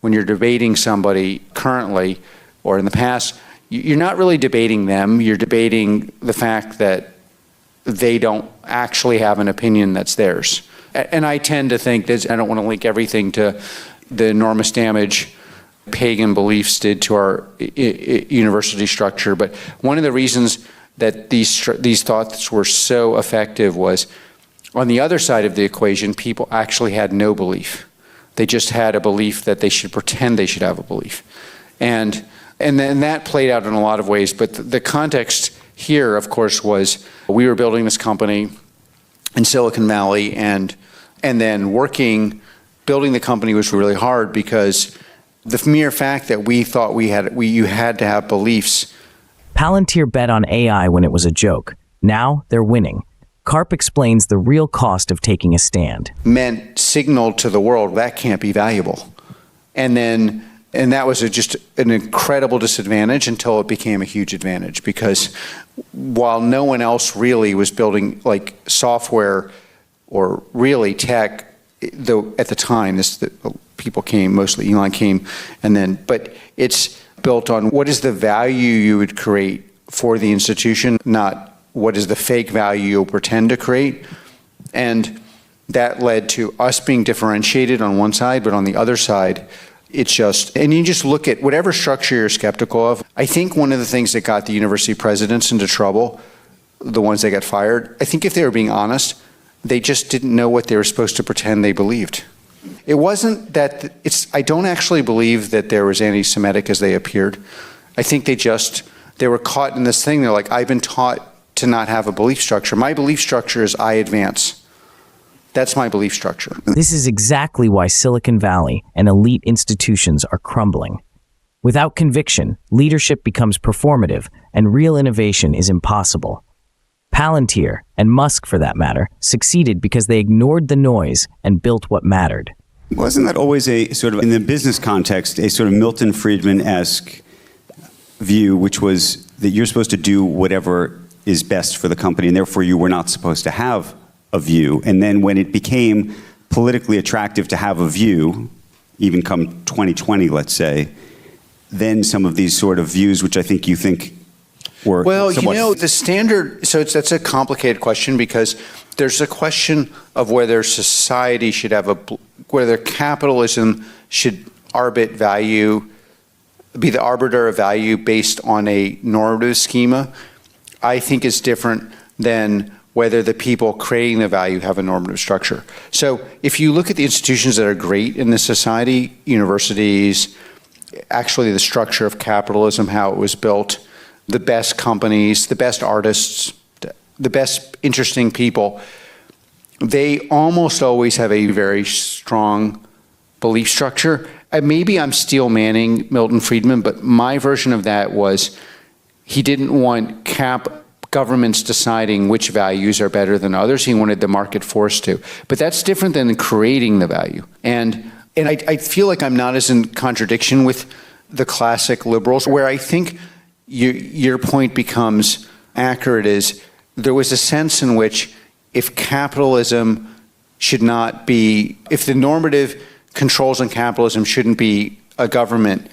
when you're debating somebody currently or in the past, you're not really debating them. You're debating the fact that they don't actually have an opinion that's theirs. And I tend to think that, I don't want to link everything to the enormous damage pagan beliefs did to our university structure, but one of the reasons that these thoughts were so effective was, on the other side of the equation, people actually had no belief. They just had a belief that they should pretend they should have a belief. And then that played out in a lot of ways, but the context here, of course, was we were building this company in Silicon Valley, and then building the company was really hard because the mere fact that we thought you had to have beliefs. Palantir bet on AI when it was a joke. Now they're winning. Karp explains the real cost of taking a stand. Meant signaled to the world that can't be valuable. And that was just an incredible disadvantage until it became a huge advantage, because while no one else really was building like software or really tech, though at the time people came, mostly Elon came, but it's built on what is the value you would create for the institution, not what is the fake value you'll pretend to create. And that led to us being differentiated on one side, but on the other side, and you just look at whatever structure you're skeptical of. I think one of the things that got the university presidents into trouble, the ones that got fired, I think if they were being honest, they just didn't know what they were supposed to pretend they believed. It wasn't that, I don't actually believe that there was anti-Semitic as they appeared. I think they were caught in this thing. They're like, I've been taught to not have a belief structure. My belief structure is I advance. That's my belief structure. This is exactly why Silicon Valley and elite institutions are crumbling. Without conviction, leadership becomes performative, and real innovation is impossible. Palantir, and Musk for that matter, succeeded because they ignored the noise and built what mattered. Wasn't that always a sort of, in the business context, a sort of Milton Friedman-esque view, which was that you're supposed to do whatever is best for the company, and therefore you were not supposed to have a view. And then when it became politically attractive to have a view, even come 2020, let's say, then some of these sort of views, which I think you think were somewhat... the standard, that's a complicated question, because there's a question of whether society should have whether capitalism should be the arbiter of value based on a normative schema, I think is different than whether the people creating the value have a normative structure. So if you look at the institutions that are great in this society, universities, actually the structure of capitalism, how it was built, the best companies, the best artists, the best interesting people, they almost always have a very strong belief structure. Maybe I'm steel manning Milton Friedman, but my version of that was he didn't want governments deciding which values are better than others. He wanted the market force to. But that's different than creating the value. And I feel like I'm not as in contradiction with the classic liberals, where I think your point becomes accurate is there was a sense in which if capitalism should not be, if the normative controls on capitalism shouldn't be a government,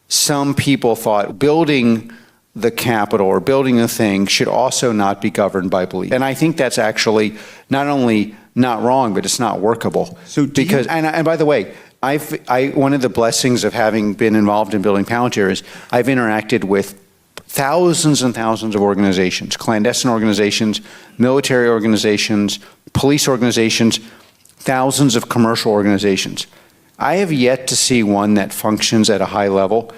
some people thought building the capital or building a thing should also not be governed by belief. And I think that's actually not only not wrong, but it's not workable. So and by the way, one of the blessings of having been involved in building Palantir is I've interacted with thousands and thousands of organizations, clandestine organizations, military organizations, police organizations, thousands of commercial organizations. I have yet to see one that functions at a high level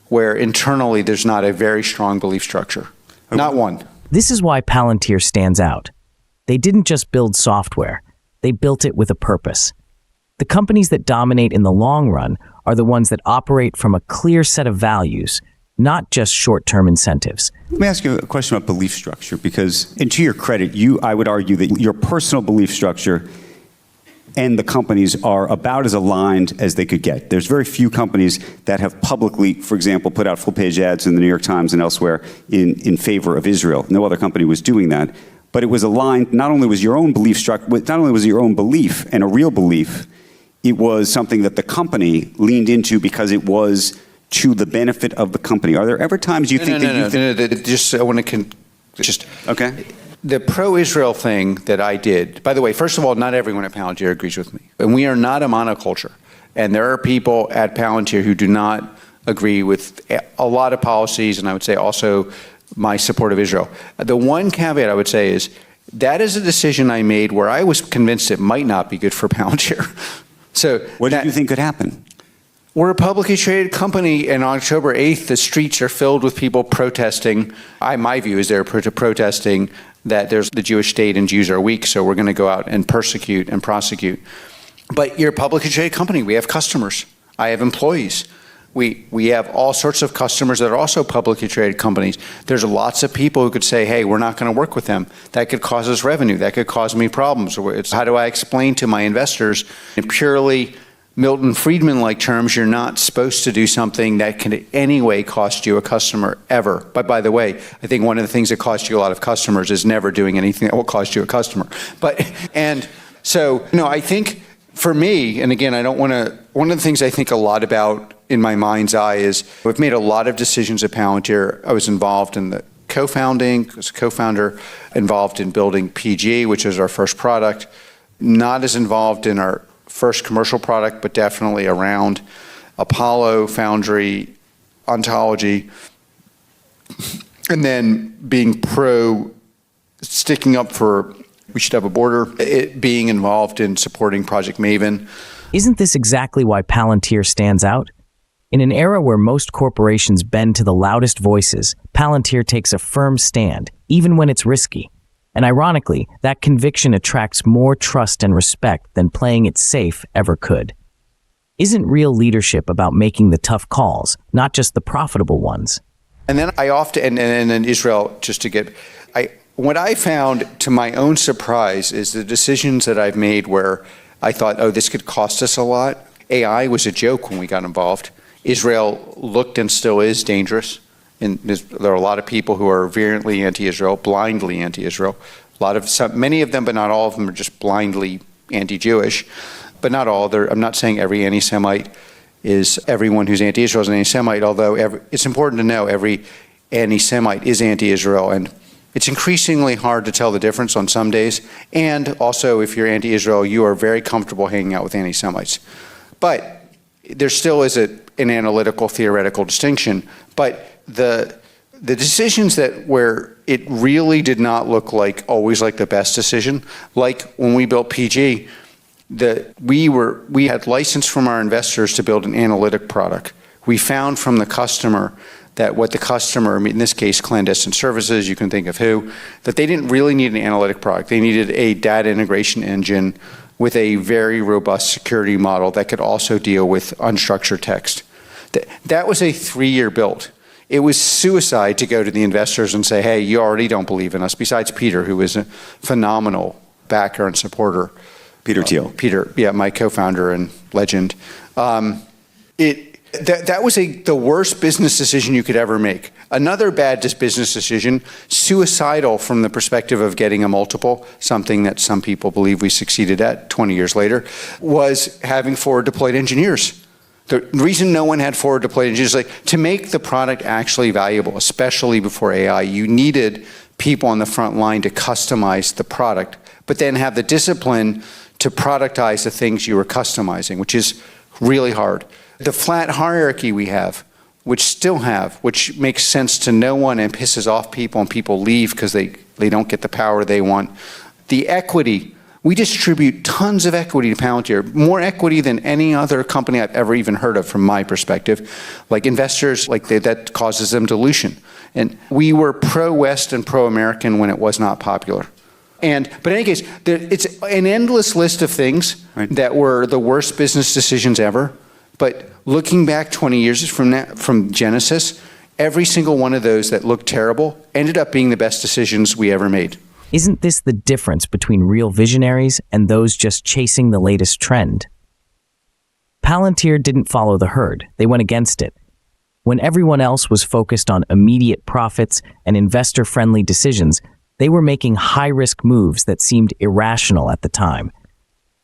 where internally there's not a very strong belief structure. Okay. Not one. This is why Palantir stands out. They didn't just build software, they built it with a purpose. The companies that dominate in the long run are the ones that operate from a clear set of values, not just short-term incentives. Let me ask you a question about belief structure, because, and to your credit, I would argue that your personal belief structure and the companies are about as aligned as they could get. There's very few companies that have publicly, for example, put out full-page ads in the New York Times and elsewhere in favor of Israel. No other company was doing that. But it was aligned, not only was your own belief structure, not only was your own belief and a real belief it was something that the company leaned into because it was to the benefit of the company. Are there ever times you think that you... Just, I want to just... Okay. The pro-Israel thing that I did, by the way, first of all, not everyone at Palantir agrees with me. And we are not a monoculture. And there are people at Palantir who do not agree with a lot of policies, and I would say also my support of Israel. The one caveat I would say is that is a decision I made where I was convinced it might not be good for Palantir. So what did you think could happen? We're a publicly traded company, and on October 8th, the streets are filled with people protesting. My view is they're protesting that there's the Jewish state and Jews are weak, so we're going to go out and persecute and prosecute. But you're a publicly traded company. We have customers. I have employees. We have all sorts of customers that are also publicly traded companies. There's lots of people who could say, hey, we're not going to work with them. That could cause us revenue. That could cause me problems. It's how do I explain to my investors in purely Milton Friedman-like terms, you're not supposed to do something that can in any way cost you a customer ever. But by the way, I think one of the things that costs you a lot of customers is never doing anything that will cost you a customer. And so, I think for me, and again, one of the things I think a lot about in my mind's eye is we've made a lot of decisions at Palantir. I was involved in the co-founding, as a co-founder, involved in building PG, which is our first product, not as involved in our first commercial product, but definitely around Apollo, Foundry, Ontology, and then being sticking up for we should have a border, being involved in supporting Project Maven. Isn't this exactly why Palantir stands out? In an era where most corporations bend to the loudest voices, Palantir takes a firm stand, even when it's risky. And ironically, that conviction attracts more trust and respect than playing it safe ever could. Isn't real leadership about making the tough calls, not just the profitable ones? And then I often, and in Israel, what I found to my own surprise is the decisions that I've made where I thought, oh, this could cost us a lot. AI was a joke when we got involved. Israel looked and still is dangerous. And there are a lot of people who are virulently anti-Israel, blindly anti-Israel. Many of them, but not all of them, are just blindly anti-Jewish. But not all. I'm not saying every anti-Semite is everyone who's anti-Israel is an anti-Semite. Although it's important to know every anti-Semite is anti-Israel, and it's increasingly hard to tell the difference on some days. And also, if you're anti-Israel, you are very comfortable hanging out with anti-Semites. But there still is an analytical, theoretical distinction. But the decisions where it really did not look like always like the best decision, like when we built PG, we had license from our investors to build an analytic product. We found from the customer that what the customer, in this case clandestine services, you can think of who, that they didn't really need an analytic product. They needed a data integration engine with a very robust security model that could also deal with unstructured text. That was a 3-year build. It was suicide to go to the investors and say, hey, you already don't believe in us, besides Peter, who is a phenomenal backer and supporter. Peter Thiel. My co-founder and legend. That was the worst business decision you could ever make. Another bad business decision, suicidal from the perspective of getting a multiple, something that some people believe we succeeded at 20 years later, was having forward deployed engineers. The reason no one had forward deployed engineers is to make the product actually valuable, especially before AI, you needed people on the front line to customize the product, but then have the discipline to productize the things you were customizing, which is really hard. The flat hierarchy we have, which makes sense to no one and pisses off people and people leave because they don't get the power they want. The equity, we distribute tons of equity to Palantir, more equity than any other company I've ever even heard of from my perspective. Like investors, that causes them dilution. And we were pro-West and pro-American when it was not popular. But in any case, it's an endless list of things that were the worst business decisions ever. But looking back 20 years from Genesis, every single one of those that looked terrible ended up being the best decisions we ever made. Isn't this the difference between real visionaries and those just chasing the latest trend? Palantir didn't follow the herd. They went against it. When everyone else was focused on immediate profits and investor-friendly decisions, they were making high-risk moves that seemed irrational at the time.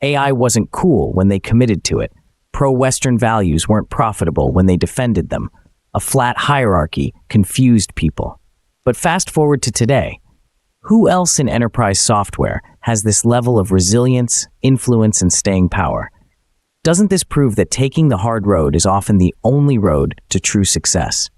AI wasn't cool when they committed to it. Pro-Western values weren't profitable when they defended them. A flat hierarchy confused people. But fast forward to today. Who else in enterprise software has this level of resilience, influence, and staying power? Doesn't this prove that taking the hard road is often the only road to true success?